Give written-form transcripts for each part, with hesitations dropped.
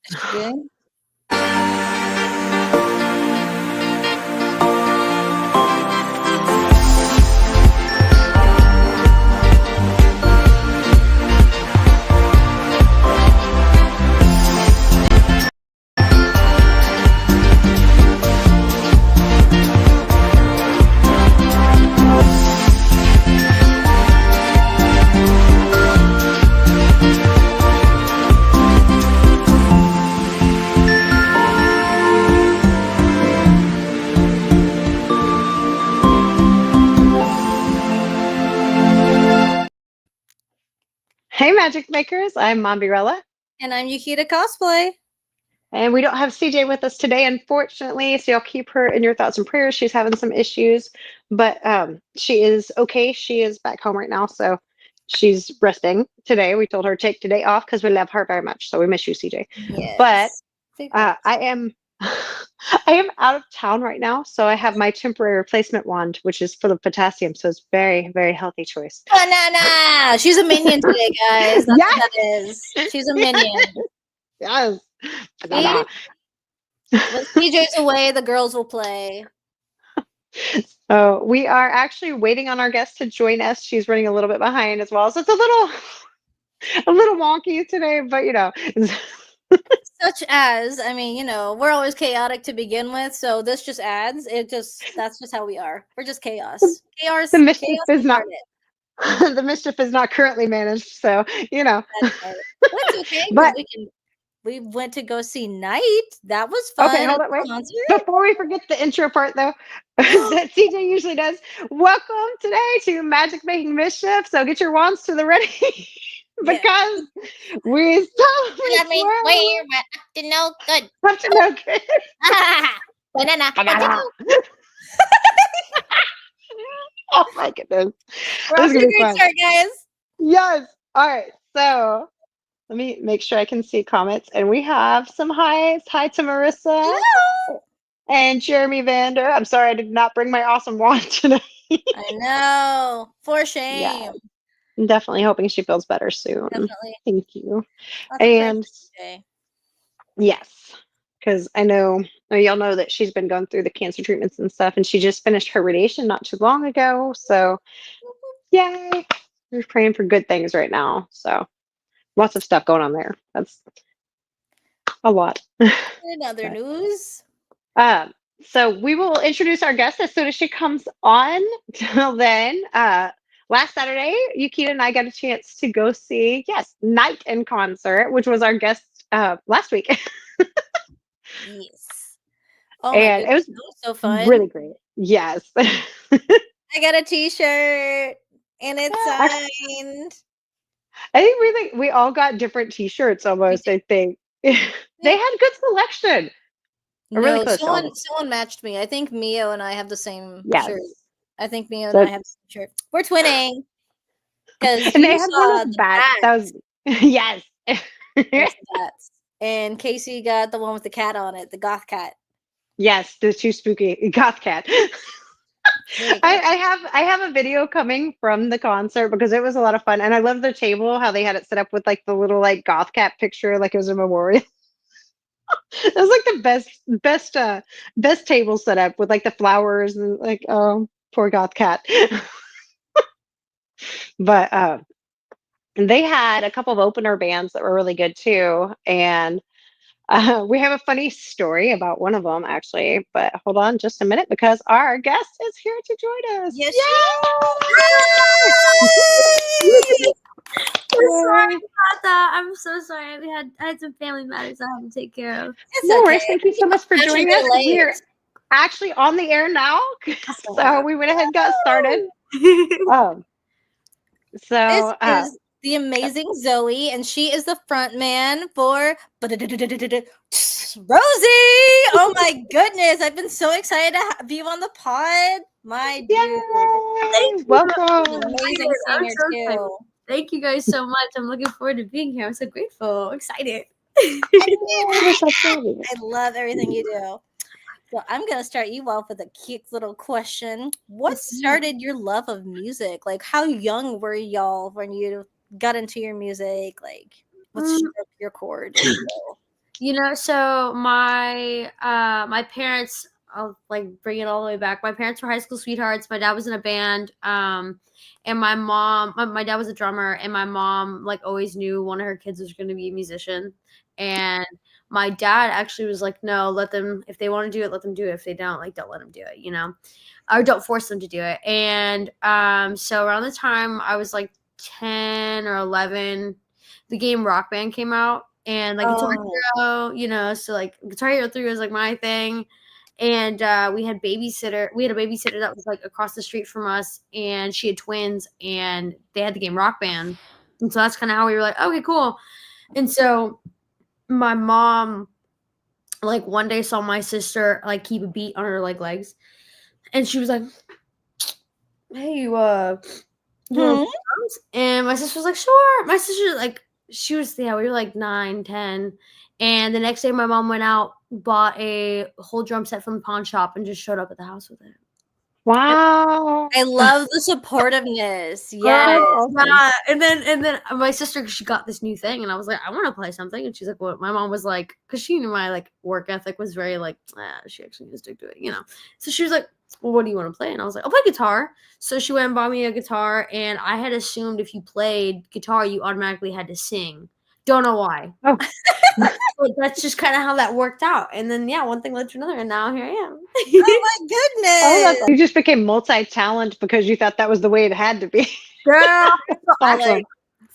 Again? Hey, Magic Makers. I'm Mombirella. And I'm Yukita Cosplay. And we don't have CJ with us today, unfortunately, so y'all keep her in your thoughts and prayers. She's having some issues, but she is okay. She is back home right now, so she's resting today. We told her to take today off because we love her very much, so we miss you, CJ. Yes. But I am I am out of town right now, so I have my temporary replacement wand, which is full of potassium, so it's very, very healthy choice. Banana! She's a minion today, guys. That's Yes! what that is. She's a minion. Yes. See? When CJ's away, the girls will play. Oh, we are actually waiting on our guest to join us. She's running a little bit behind as well, so it's a little wonky today, but you know. Such as, I mean, you know, we're always chaotic to begin with, so this just adds. That's just how we are. We're just chaos. Chaos. The mischief Chaos is not incarnate. the mischief is not currently managed, so you know. That's right. That's okay because But we went to go see Night. That was fun. okay, hold on, wait. Concert. Before we forget the intro part, though, that CJ usually does. Welcome today to Magic Making Mischief. So get your wands to the ready because we're we're up to no good. Up to no good. Banana. Oh my goodness. We're off to a great start, guys. Yes. All right. So let me make sure I can see comments. And we have some highs. Hi to Marissa. Hello. And Jeremy Vander. I'm sorry I did not bring my awesome wand today. I know. For shame. Yeah. I'm definitely hoping she feels better soon. Definitely. Thank you. And yes, because I know y'all know that she's been going through the cancer treatments and stuff, and she just finished her radiation not too long ago. So, yay! We're praying for good things right now. So, lots of stuff going on there. That's a lot. In other news. So we will introduce our guest as soon as she comes on. Till then, last Saturday, Yukita and I got a chance to go see, Night in concert, which was our guest last week. Yes. Oh and it was so fun. Really great. Yes. I got a t-shirt and it's signed. I think we all got different t-shirts almost, I think. They had good selection. No, someone matched me. I think Mio and I have the same shirt. I think Mio and I have the same shirt. We're twinning. Because they had one of the bats. That was yes. And Casey got the one with the cat on it, the goth cat. Yes, the too spooky goth cat. I have a video coming from the concert because it was a lot of fun, and I love their table, how they had it set up with like the little like goth cat picture, like it was a memorial. It was like the best table set up with like the flowers and like, oh, poor goth cat. But they had a couple of opener bands that were really good too, and we have a funny story about one of them actually. But hold on just a minute because our guest is here to join us. Yes, Sorry about that. I'm so sorry. I had some family matters I had to take care of. No worries. Thank you so much for joining us. We're actually on the air now, so we went ahead and got started. So this is the amazing Zoe, and she is the front man for Rozy. Oh my goodness! I've been so excited to have you on the pod, my dude. Welcome. Amazing singer too. Thank you guys so much. I'm looking forward to being here. I'm so grateful. I'm excited. I love everything you do. So I'm going to start you off with a cute little question. What started your love of music? Like, how young were y'all when you got into your music? Like, what struck your chord? So my parents, I'll like bring it all the way back. My parents were high school sweethearts. My dad was in a band. And my dad was a drummer, and my mom like always knew one of her kids was going to be a musician. And my dad actually was like, no, let them, if they want to do it, let them do it. If they don't, like, don't let them do it, or don't force them to do it. And so around the time I was like 10 or 11, the game Rock Band came out, and like Guitar Hero, so like Guitar Hero 3 was like my thing. And we had a babysitter that was like across the street from us, and she had twins, and they had the game Rock Band. And so that's kind of how we were like, okay, cool. And so my mom like one day saw my sister like keep a beat on her like legs, and she was like, hey, you wanna play drums? And my sister was like, sure. My sister like, we were like 9, 10. And the next day my mom went out, bought a whole drum set from the pawn shop, and just showed up at the house with it. Wow. I love the supportiveness. Girl, Yes. yeah. And then my sister, she got this new thing, and I was like, I want to play something. And she's like, what? My mom was like, because she knew my like work ethic was very like, she actually needs to stick to it, So she was like, well, what do you want to play? And I was like, I'll play guitar. So she went and bought me a guitar, and I had assumed if you played guitar, you automatically had to sing. Don't know why. Oh. But that's just kind of how that worked out. And then, one thing led to another, and now here I am. Oh my goodness. You just became multi-talent because you thought that was the way it had to be. Girl, Awesome.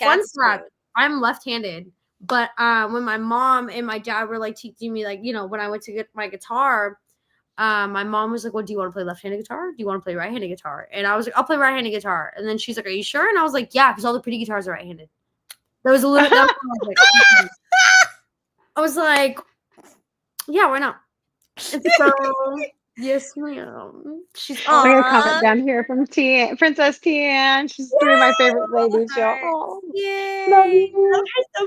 Fun fact, I'm left-handed. But when my mom and my dad were like teaching me, like, when I went to get my guitar, my mom was like, well, do you want to play left-handed guitar? Do you want to play right-handed guitar? And I was like, I'll play right-handed guitar. And then she's like, are you sure? And I was like, yeah, because all the pretty guitars are right-handed. That was a little. I was like, yeah, why not? And so, yes, ma'am. I got a comment down here from Princess Tian. She's three of my favorite ladies. Oh, Yay. love you. Love her so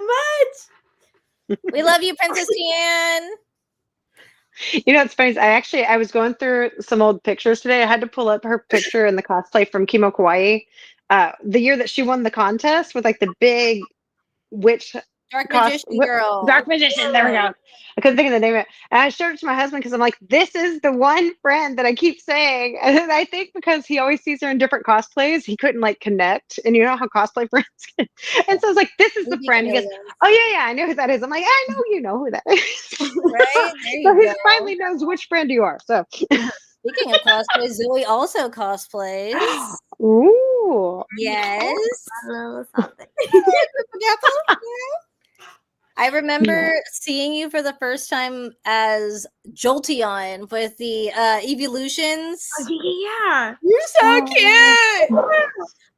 much. We love you, Princess Tian. It's funny. I was going through some old pictures today. I had to pull up her picture in the cosplay from Kimo Kawaii. The year that she won the contest with like the big witch Dark Magician girl. Dark Magician. There we go. I couldn't think of the name of it. And I showed it to my husband because I'm like, this is the one friend that I keep saying. And I think because he always sees her in different cosplays, he couldn't like connect. And you know how cosplay friends can. And so I was like, this is the friend. He goes, oh yeah, I know who that is. I'm like, I know you know who that is. Right? So he finally knows which friend you are. So speaking of cosplay, Zoe also cosplays. Ooh. Yes. I remember seeing you for the first time as Jolteon with the Evolutions. Yeah. You're so cute.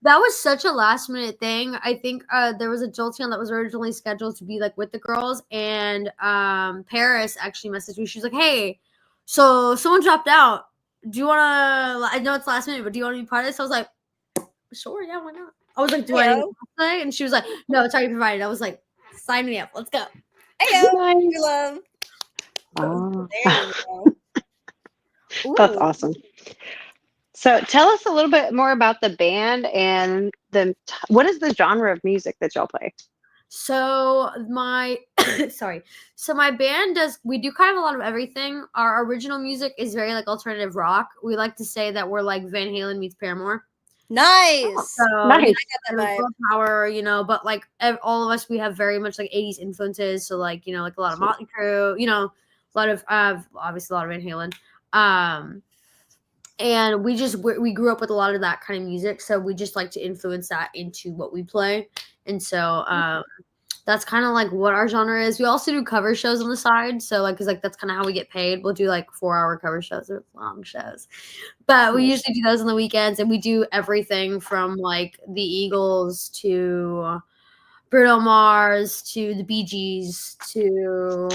That was such a last minute thing. I think there was a Jolteon that was originally scheduled to be like with the girls, and Paris actually messaged me. She was like, hey, so someone dropped out. Do you want to, I know it's last minute, but do you want to be part of this? I was like, sure, yeah, why not? I was like, do I need to play? And she was like, no, it's already provided. I was like, sign me up. Let's go. Nice. Love. Oh. There you go. That's awesome. So tell us a little bit more about the band and what is the genre of music that y'all play? So my band we do kind of a lot of everything. Our original music is very like alternative rock. We like to say that we're like Van Halen meets Paramore. Nice. So, nice. Power, but like all of us, we have very much like 80s influences. So like, like a lot of Motley Crue, a lot of obviously a lot of Van Halen. And we grew up with a lot of that kind of music. So we just like to influence that into what we play. And so that's kind of like what our genre is. We also do cover shows on the side. So like, cause like, that's kind of how we get paid. We'll do like 4-hour cover shows or long shows, but we usually do those on the weekends, and we do everything from like the Eagles to Bruno Mars to the Bee Gees to,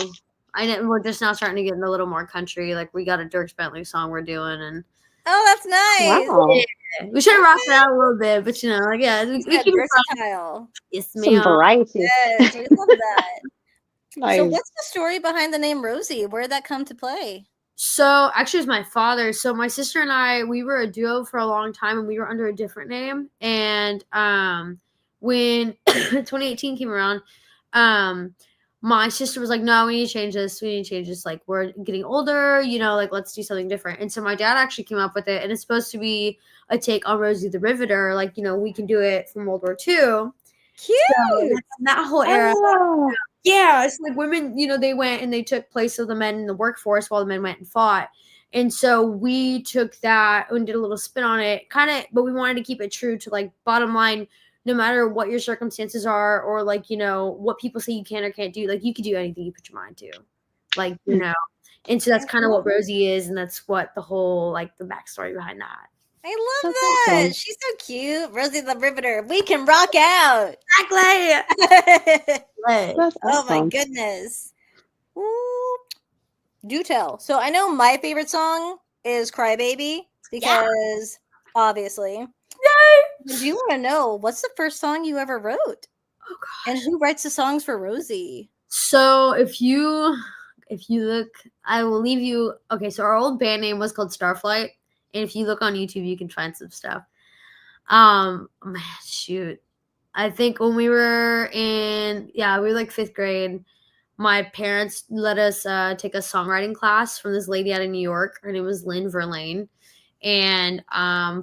we're just now starting to get in a little more country. Like we got a Dierks Bentley song we're doing, and oh, that's nice. Wow. Yeah. We should rock it out a little bit, but we keep versatile. Yes, Some variety. Yes, we love that. Nice. So what's the story behind the name Rozy? Where did that come to play? So actually it's my father. So my sister and I, we were a duo for a long time, and we were under a different name. And when 2018 came around, my sister was like, no, we need to change this. We need to change this. Like, we're getting older, you know, like, let's do something different. And so my dad actually came up with it, and it's supposed to be a take on Rosie the Riveter. Like, you know, we can do it from World War II. Cute. So that whole era. Oh, Yeah, it's like women, you know, they went and they took place of the men in the workforce while the men went and fought. And so we took that and did a little spin on it, kind of, but we wanted to keep it true to like bottom line, no matter what your circumstances are or like, you know, what people say you can or can't do, like you could do anything you put your mind to. Like, you know. And so that's kind of what Rosie is, and that's what the whole like the backstory behind that. I love That's that. awesome. She's so cute. Rosie the Riveter. We can rock out. Exactly. That's Oh my awesome. goodness. Ooh. Do tell. So I know my favorite song is Crybaby because obviously. Do you want to know what's the first song you ever wrote? Oh gosh. And who writes the songs for Rosie? So if you look, I will leave you. Okay, so our old band name was called Starflight, and if you look on YouTube, you can find some stuff. Man, shoot, I think when we were we were like 5th grade. My parents let us take a songwriting class from this lady out of New York. Her name was Lynn Verlaine. And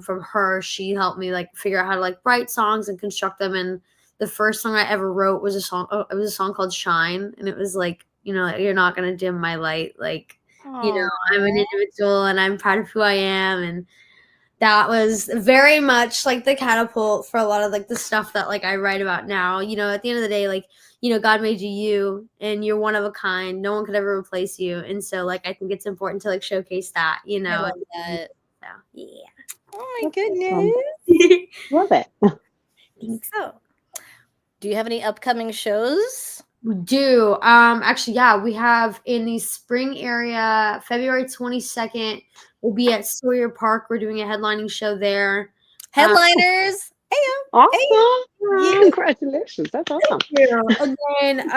from her, she helped me like figure out how to like write songs and construct them. And the first song I ever wrote was a song. It was a song called Shine. And it was like, you know, you're not going to dim my light. Like, you know, I'm an individual and I'm proud of who I am. And that was very much like the catapult for a lot of like the stuff that like I write about now. You know, at the end of the day, like, you know, God made you and you're one of a kind. No one could ever replace you. And so like I think it's important to like showcase that, you know. I love that. So, yeah. Oh my That's awesome. goodness. Love it. So, do you have any upcoming shows? We do. Actually, yeah, we have in the spring area, February 22nd, we'll be at Sawyer Park. We're doing a headlining show there. Headliners. Awesome. Yeah. Congratulations. That's awesome. Again,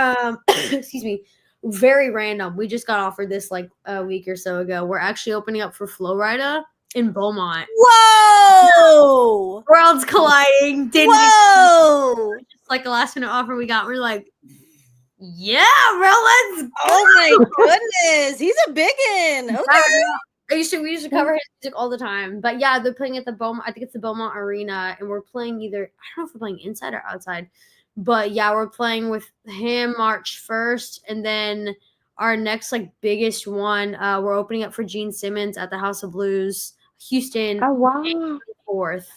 excuse me, very random. We just got offered this like a week or so ago. We're actually opening up for Flowrider in Beaumont. Whoa! Worlds colliding. Whoa! Just like a last minute offer we got. We're like, yeah, bro, let's go. Oh my goodness. He's a big one. Okay. We used to cover his music all the time. But yeah, they're playing at the Beaumont, I think it's the Beaumont Arena, and we're playing either, I don't know if we're playing inside or outside. But yeah, we're playing with him March 1st, and then our next like biggest one, we're opening up for Gene Simmons at the House of Blues, Houston, Oh, wow. 4th.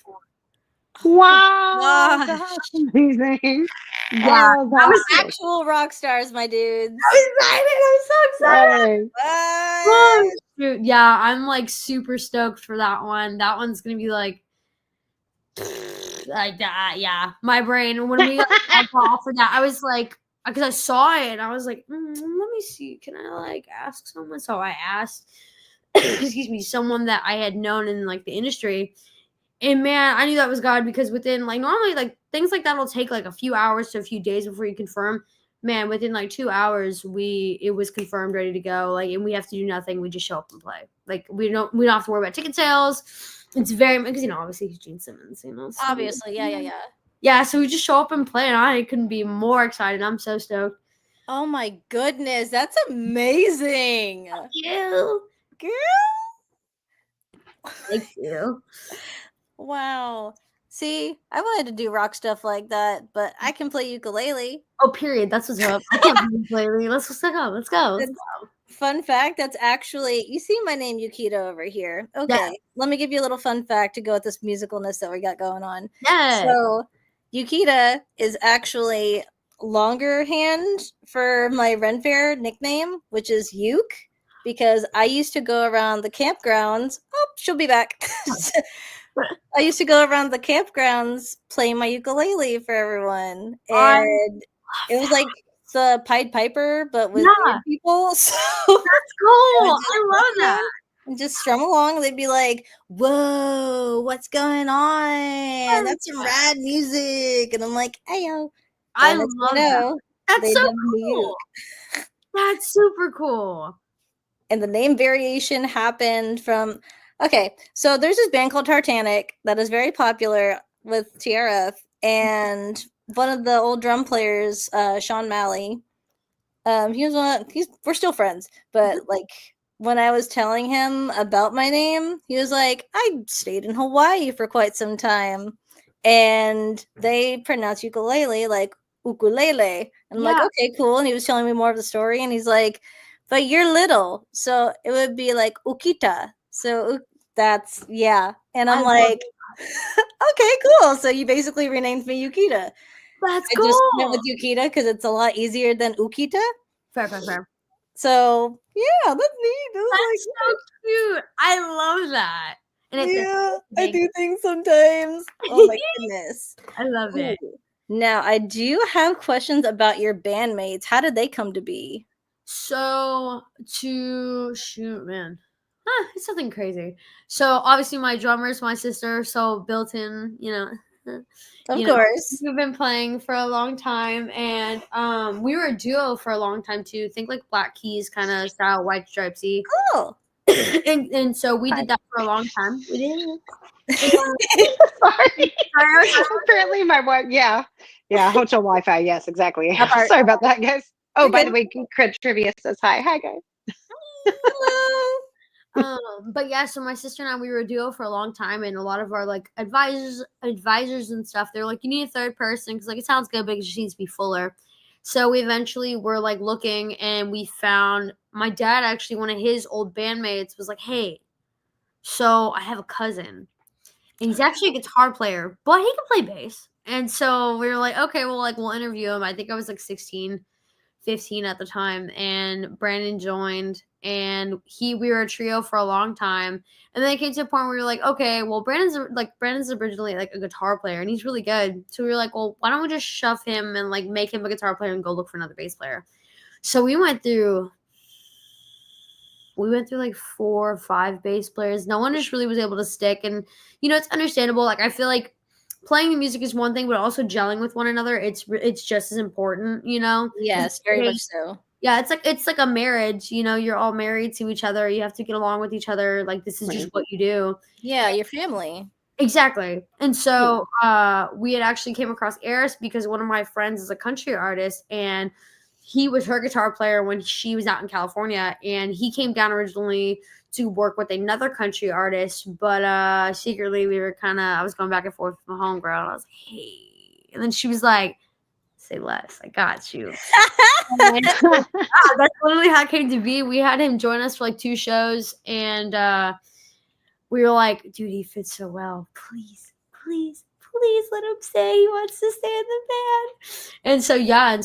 Wow. Gosh. That's amazing. Yeah, Oh, I was that's Actual rock stars, my dudes. I'm so excited. exciting. Oh, shoot. Yeah, I'm like super stoked for that one. That one's gonna be like that. Yeah, my brain when we got offered that, I was like, because I saw it and I was like, let me see, can I like ask someone? So I asked, excuse me, someone that I had known in like the industry, and man, I knew that was God, because within like normally like things like that will take like a few hours to a few days before you confirm. Man, within like 2 hours, it was confirmed, ready to go. Like, and we have to do nothing. We just show up and play. Like, we don't have to worry about ticket sales. It's very, because you know, obviously he's Gene Simmons, you know. So, Obviously, yeah. yeah, so we just show up and play, and I couldn't be more excited. I'm so stoked. Oh my goodness, that's amazing. You, Girl. thank you. Wow. See, I wanted to do rock stuff like that, but I can play ukulele. Oh, period. That's what's up. I can't believe lately. Let's go. Let's go. Fun fact, that's actually, you see my name Yukita over here. Okay, Yeah. Let me give you a little fun fact to go with this musicalness that we got going on. Yeah. So, Yukita is actually longer hand for my Ren Fair nickname, which is Uke, because I used to go around the campgrounds. Oh, she'll be back. I used to go around the campgrounds playing my ukulele for everyone. And it was like the Pied Piper, but with weird people. So that's cool. I love that. And just strum along. They'd be like, whoa, what's going on? That's some rad music. And I'm like, ayo. I love that. That's so cool. That's super cool. And the name variation happened from, okay, so there's this band called Tartanic that is very popular with TRF. And one of the old drum players, Sean Malley, We're still friends, but like when I was telling him about my name, he was like, I stayed in Hawaii for quite some time, and they pronounce ukulele like ukulele. And I'm like, Yeah. okay, cool. And he was telling me more of the story, and he's like, but you're little, so it would be like ukita. So that's yeah. And I'm I love like, okay, cool. So you basically renamed me Yukita. That's I just went cool. with Yukita because it's a lot easier than Ukita. Fair. So yeah, that's neat. I was That's so cute. I love that. And like, it's yeah, I big. do things sometimes. Oh my goodness. I love Ooh. it. Now I do have questions about your bandmates. How did they come to be? So to shoot, man. It's something crazy. So obviously my drummer is my sister, so built in, Of you know, course. we've been playing for a long time, and we were a duo for a long time too. Think like Black Keys kind of style, White Stripesy. Cool. and so we did that for a long time. We did. And, Sorry. sorry, Apparently my wife, yeah. Hotel Wi-Fi. Yes, exactly. That part. Sorry about that, guys. Oh, You're by good. the way, Crit Trivia says hi. Hi, guys. Hello. but yeah, so my sister and I, we were a duo for a long time, and a lot of our like advisors and stuff, they're like, you need a third person because like it sounds good, but it just needs to be fuller. So we eventually were like looking, and we found my dad actually, one of his old bandmates was like, hey, so I have a cousin, and he's actually a guitar player, but he can play bass. And so we were like, okay, well, like we'll interview him. I think I was like 16, 15 at the time, and Brandon joined, and we were a trio for a long time, and then it came to a point where we were like, okay, well, Brandon's originally like a guitar player, and he's really good, so we were like, well, why don't we just shove him and like make him a guitar player and go look for another bass player. So we went through like 4 or 5 bass players. No one just really was able to stick, and it's understandable. Like I feel like playing the music is one thing, but also gelling with one another, it's just as important. Yes, very much so. Yeah, it's like a marriage. You're all married to each other. You have to get along with each other. Like this is just what you do. Yeah, your family. Exactly. And so we had actually came across Eris because one of my friends is a country artist, and he was her guitar player when she was out in California, and he came down originally to work with another country artist, but secretly we were I was going back and forth with my homegirl, and I was like, hey. And then she was like, say less, I got you. That's literally how it came to be. We had him join us for like 2 shows, and we were like, dude, he fits so well. Please let him stay. He wants to stay in the band. And so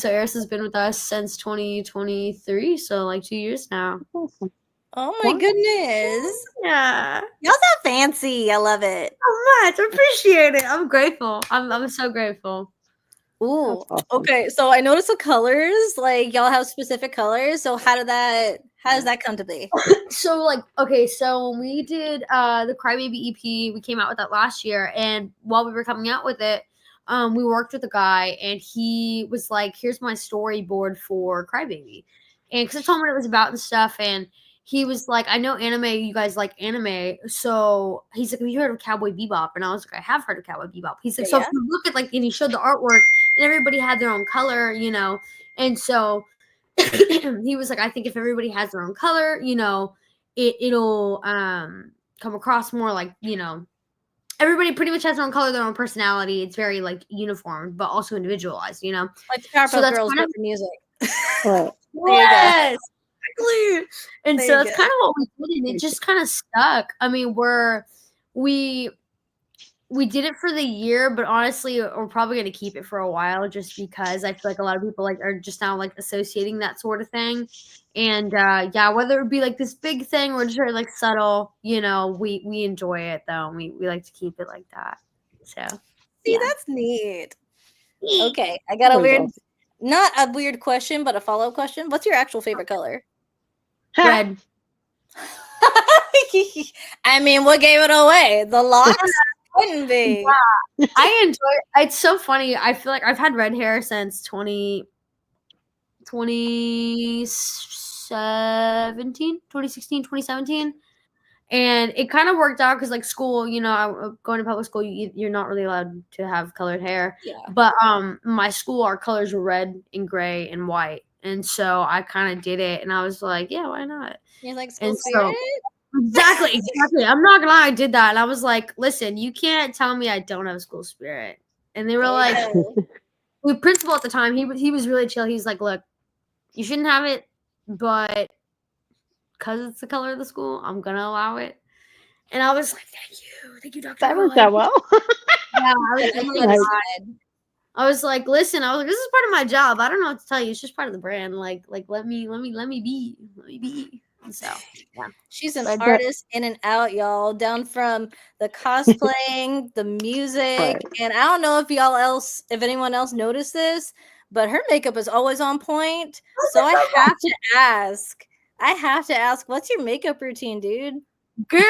Eris has been with us since 2023, so like 2 years now. Awesome. Oh my goodness. Yeah. Y'all so fancy. I love it. So much. I appreciate it. I'm grateful. I'm so grateful. Ooh. Awesome. Okay, so I noticed the colors. Like y'all have specific colors. So how does that come to be? So like, okay, so when we did the Crybaby EP, we came out with that last year, and while we were coming out with it, we worked with a guy, and he was like, here's my storyboard for Crybaby. And because I told him what it was about and stuff, and he was like, I know anime, you guys like anime. So he's like, have you heard of Cowboy Bebop? And I was like, I have heard of Cowboy Bebop. He's like, so if you look at like, and he showed the artwork, and everybody had their own color, and so he was like, I think if everybody has their own color, it'll come across more like, everybody pretty much has their own color, their own personality. It's very like uniform, but also individualized, Like the Powerpuff So that's Girls, kind but of for music. Right. yes, exactly. And There so you that's go. kind of what we did, and it just kind of stuck. I mean, we did it for the year, but honestly, we're probably going to keep it for a while just because I feel like a lot of people like are just now like associating that sort of thing. And yeah, whether it be like this big thing or just very like subtle, we enjoy it though. And we like to keep it like that. So See, yeah. that's neat. Okay, I got not a weird question, but a follow-up question. What's your actual favorite color? Red. I mean, what gave it away? The locks? Couldn't be. Yeah, I enjoy it. It's so funny. I feel like I've had red hair since 2017, 2016, 2017. And it kind of worked out because like school, going to public school, you're not really allowed to have colored hair. Yeah. But my school, our colors were red and gray and white. And so I kind of did it, and I was like, yeah, why not? You're like school And spirit. so exactly. I'm not gonna lie, I did that, and I was like, listen, you can't tell me I don't have school spirit. And they were There like, you go. the principal at the time, he was really chill. He's like, look, you shouldn't have it, but because it's the color of the school, I'm gonna allow it. And I was like, thank you, Dr. That worked Roy. out well. Yeah, I was Good, I'm like, glad it's good. I was like, listen, I was like, this is part of my job. I don't know what to tell you. It's just part of the brand. Like let me be. And so yeah. She's an But artist in and out, y'all. Down from the cosplaying, the music, Right. and I don't know if anyone else noticed this, but her makeup is always on point. So I have to ask, what's your makeup routine, dude? Girl,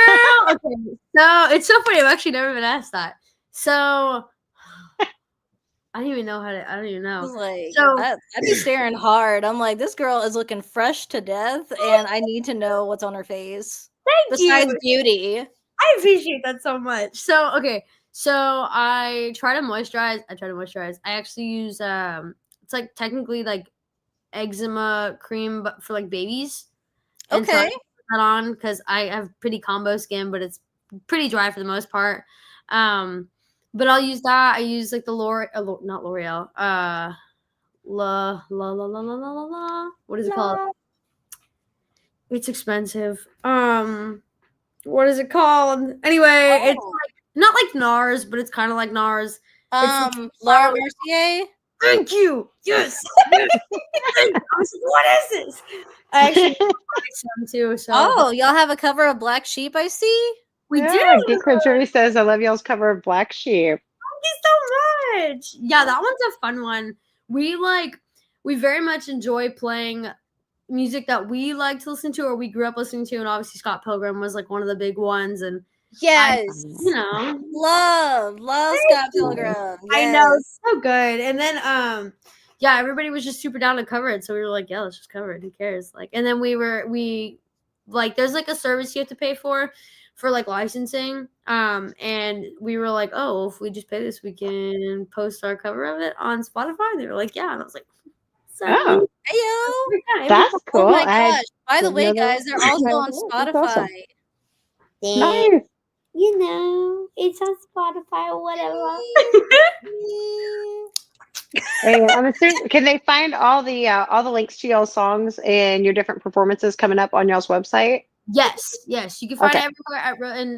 okay. So it's so funny. I've actually never been asked that. So I don't even know. I was So like, I'd be staring hard. I'm like, this girl is looking fresh to death, and I need to know what's on her face. thank Besides you. beauty. I appreciate that so much. So okay. So I try to moisturize. I actually use it's like technically like eczema cream but for like babies. And so I Okay. put that on because I have pretty combo skin, but it's pretty dry for the most part. But I'll use that. I use like the not L'Oreal. What is it called? It's expensive. What is it called? Anyway, it's Oh. like not like NARS, but it's kind of like NARS. It's Laura Mercier. thank you. Yes. I was like, what is this? I actually buy some too. So Oh, y'all have a cover of Black Sheep, I see. we do. Yeah, Geek Jury says, I love y'all's cover of Black Sheep. Thank you so much. Yeah, that one's a fun one. We very much enjoy playing music that we like to listen to or we grew up listening to, and obviously Scott Pilgrim was like one of the big ones. And Yes. love Love Scott Pilgrim. Yes. I know, it's so good. And then yeah, everybody was just super down to cover it. So we were like, yeah, let's just cover it. Who cares? Like, and then we like there's like a service you have to pay for like licensing. And we were like, oh, if we just pay this, we can post our cover of it on Spotify. They were like, yeah. And I was like, so Oh, Heyo. that's cool. Oh my gosh. By the didn't way, know that. guys, they're also on That's Spotify. awesome. Nice. You know, it's on Spotify or whatever. Hey, I'm assuming, can they find all the links to y'all's songs and your different performances coming up on y'all's website? Yes. You can find Okay. it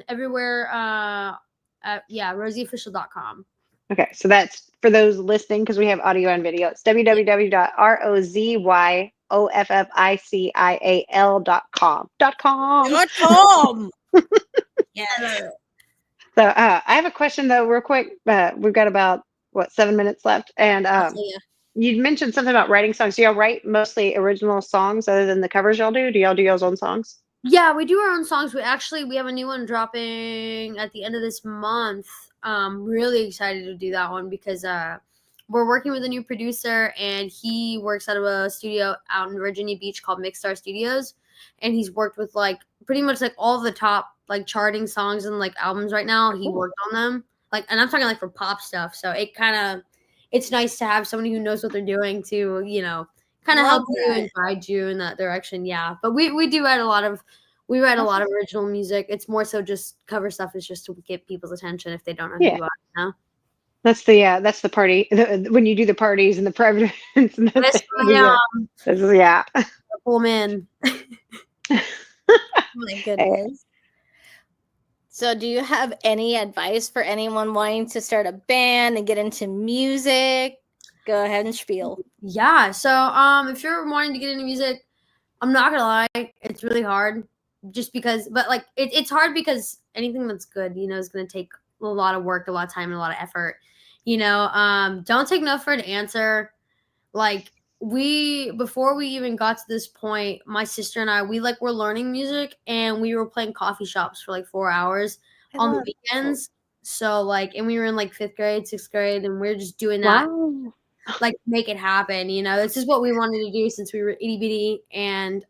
everywhere at rozyofficial.com. Okay, so that's for those listening because we have audio and video. It's www.rozyofficial.com. Yes. So I have a question though, real quick. We've got about 7 minutes left, and I'll tell you. you mentioned something about writing songs. Do y'all write mostly original songs other than the covers y'all do? Do y'all do y'all's own songs? Yeah, we do our own songs. We have a new one dropping at the end of this month. Really excited to do that one because we're working with a new producer, and he works out of a studio out in Virginia Beach called Mixstar Studios, and he's worked with like pretty much like all the top like charting songs and like albums right now. He worked on them, like, and I'm talking like for pop stuff. So it's nice to have somebody who knows what they're doing to kind of help you and guide you in that direction. Yeah, but we do write a lot of original music. It's more so just cover stuff is just to get people's attention if they don't know who you are. You know? That's the party when you do the parties and the private events. And yeah. Cool man. Oh my goodness. So do you have any advice for anyone wanting to start a band and get into music? Go ahead and spiel. Yeah. So if you're wanting to get into music, I'm not gonna lie, it's really hard. Just because, but like it's hard because anything that's good, is gonna take a lot of work, a lot of time, and a lot of effort. Don't take no for an answer. Like before we even got to this point, my sister and I, we were learning music, and we were playing coffee shops for like 4 hours on the weekends. So and we were in like 5th grade, 6th grade, and we were just doing that. Wow. Like make it happen, this is what we wanted to do since we were itty bitty. And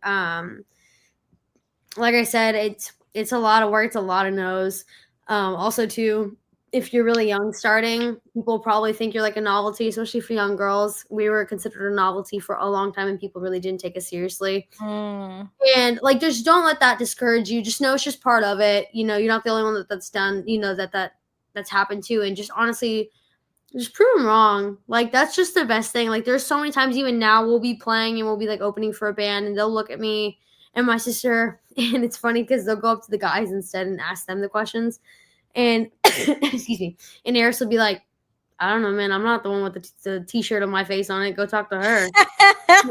like I said, it's a lot of work, it's a lot of no's. Also too, if you're really young starting, people probably think you're like a novelty, especially for young girls. We were considered a novelty for a long time and people really didn't take us seriously. And like, just don't let that discourage you. Just know it's just part of it. You know, you're not the only one that's done, you know, that's happened to. And just honestly, just prove them wrong. Like, that's just the best thing. Like, there's so many times even now we'll be playing and we'll be like opening for a band and they'll look at me and my sister, and it's funny because they'll go up to the guys instead and ask them the questions. And excuse me, and Eris will be like, I don't know, man, I'm not the one with the t-shirt on my face on it. Go talk to her. And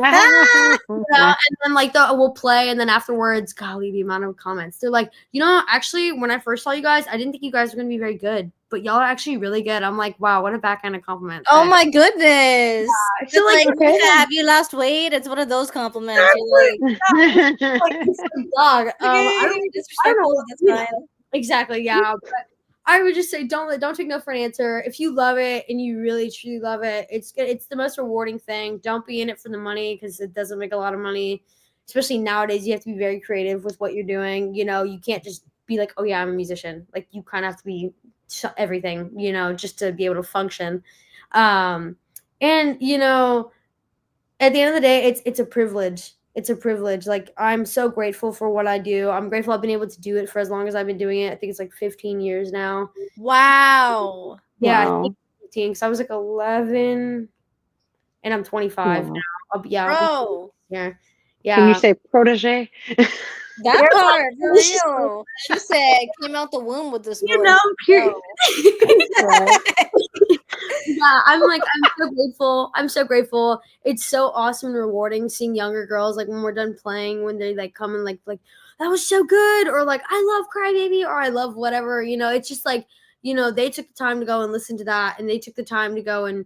then like we'll play, and then afterwards, golly, the amount of comments. They're like, you know, actually, when I first saw you guys, I didn't think you guys were gonna be very good, but y'all are actually really good. I'm like, wow, what a backhand compliment. Oh my goodness. I It's feel like, like, have you lost weight? It's one of those compliments. You're like, dog. okay, I don't disrespectful, know. that's fine. Exactly, yeah. But I would just say don't take no for an answer. If you love it and you really truly love it, it's the most rewarding thing. Don't be in it for the money because it doesn't make a lot of money. Especially nowadays, you have to be very creative with what you're doing. You know, you can't just be like, oh yeah, I'm a musician. Like, you kind of have to be everything, you know, just to be able to function. And you know, at the end of the day, it's a privilege. It's a privilege. Like, I'm so grateful for what I do. I'm grateful I've been able to do it for as long as I've been doing it. I think it's like 15 years now. Wow. Yeah, Wow. I think 15 because I was like 11 and I'm 25 Wow. now. I'll Bro. yeah. Can you say protege? That part, for real. She said, came out the womb with this You voice. know, period. Right. Yeah, I'm so grateful. I'm so grateful. It's so awesome and rewarding seeing younger girls, like, when we're done playing, when they like come and like that was so good, or like, I love Crybaby, or I love whatever, you know. It's just like, you know, they took the time to go and listen to that, and they took the time to go and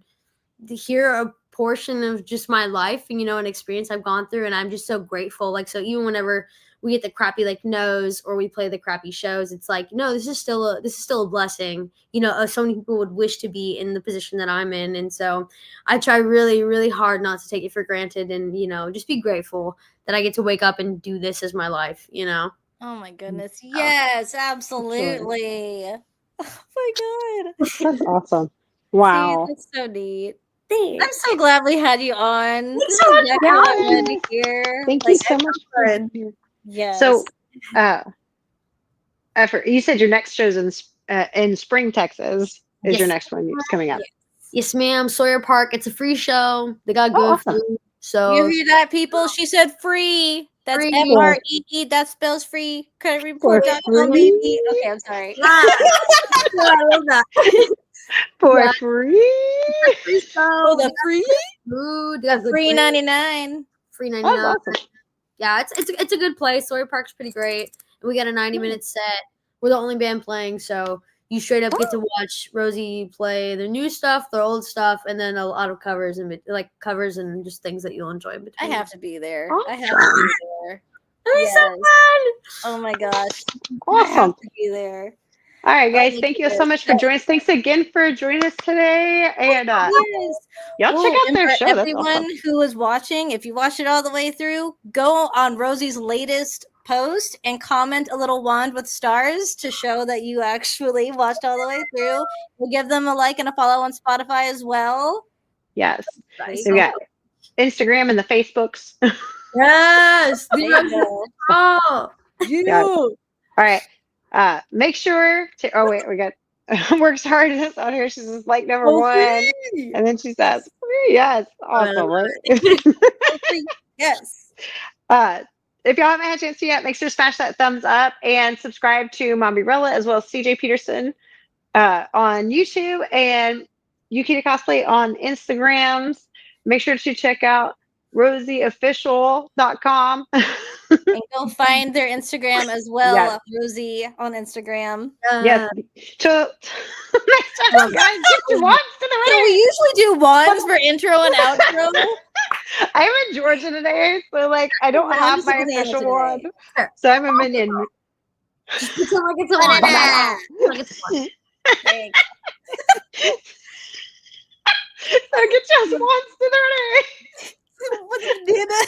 to hear a portion of just my life and, you know, an experience I've gone through, and I'm just so grateful. Like, so even whenever we get the crappy like no's or we play the crappy shows, it's like, no, this is still a blessing. You know, so many people would wish to be in the position that I'm in, and so I try really, really hard not to take it for granted, and, you know, just be grateful that I get to wake up and do this as my life. You know. Oh my goodness. Yes, absolutely. Oh my god. That's awesome. Wow. See, that's so neat. Thanks. I'm so glad we had you on. This is so much, exactly what I guys. wanted to hear. Thank Like, you so much for good. being here. yes. So, you said your next show's in Spring, Texas. Is your Yes. next one coming up? Yes, ma'am. Sawyer Park. It's a free show. They got good awesome. food. So You hear that, people? She said free. That's Free. FREE. That spells free. Creditreport.com, free. baby. Okay, I'm sorry. I love that. For Yeah. free. Free show. Oh, the free? Food. They got good Free food. 99. Free That's 99. awesome. Yeah, it's a good place. Sawyer Park's pretty great. And we got a 90-minute set. We're the only band playing, so you straight up get to watch Rozy play their new stuff, their old stuff, and then a lot of covers and just things that you'll enjoy in between. I have to be there. Awesome. I have to be there. That'd be so Yes. fun. Oh my gosh. I have Awesome. to be there. All right, guys. my Thank you so goodness. much for joining us. Thanks again for joining us today. And Yes. y'all check Oh, out and their for show. That's everyone awesome. who is watching, if you watched it all the way through, go on Rosy's latest post and comment a little wand with stars to show that you actually watched all the way through. We'll give them a like and a follow on Spotify as well. Yes. There you We go. got Instagram and the Facebooks. Yes. There you go. Oh. Yeah. All right. Make sure to. Oh wait, we got works hard on here. She says like number Oh, one, free. and then she says free. Yes, awesome, right? Oh, free. Yes. If y'all haven't had a chance to yet, make sure to smash that thumbs up and subscribe to Mombrella as well as CJ Peterson on YouTube and Yukita Cosplay on Instagrams. Make sure to check out RosyOfficial.com. And go find their Instagram as well. Yes. Rozy on Instagram. Yes. So next time, guys, get your wands to the So ring. we usually do wands for intro and outro. I'm in Georgia today, so like I don't Well, I'm have just my a banana official today. wand, so I'm a minion. Just pretend like it's a one. Banana. Like it's a one. Thanks. So get your wands to the ring. What's banana?